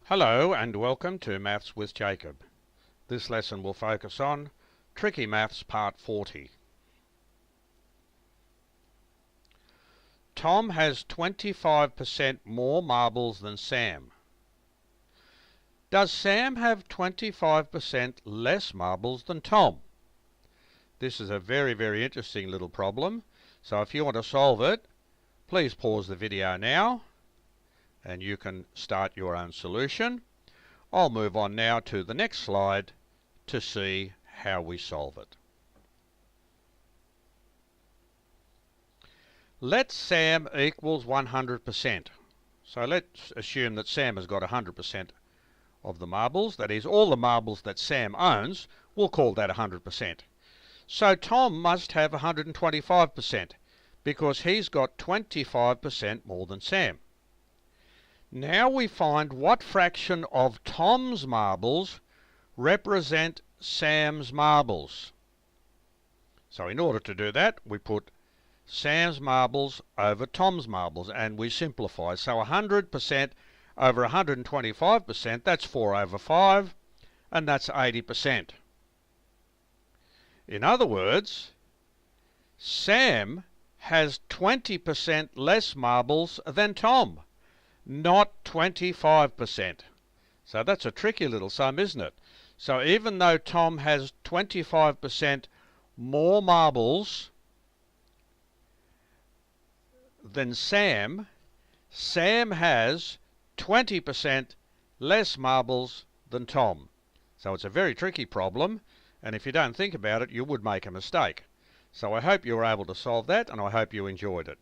Hello and welcome to Maths with Jacob. This lesson will focus on Tricky Maths Part 40. Tom has 25% more marbles than Sam. Does Sam have 25% less marbles than Tom? This is a very interesting little problem. So if you want to solve it, please pause the video now and you can start your own solution. I'll move on now to the next slide to see how we solve it. Let Sam equals 100%. So let's assume that Sam has got 100% of the marbles. That is, all the marbles that Sam owns, we'll call that 100%. So Tom must have 125% because he's got 25% more than Sam. Now we find what fraction of Tom's marbles represent Sam's marbles. So in order to do that, we put Sam's marbles over Tom's marbles and we simplify. So 100% over 125%, that's 4 over 5, and that's 80%. In other words, Sam has 20% less marbles than Tom, not 25%. So that's a tricky little sum, isn't it? So even though Tom has 25% more marbles than Sam, Sam has 20% less marbles than Tom. So it's a very tricky problem, and if you don't think about it, you would make a mistake. So I hope you were able to solve that, and I hope you enjoyed it.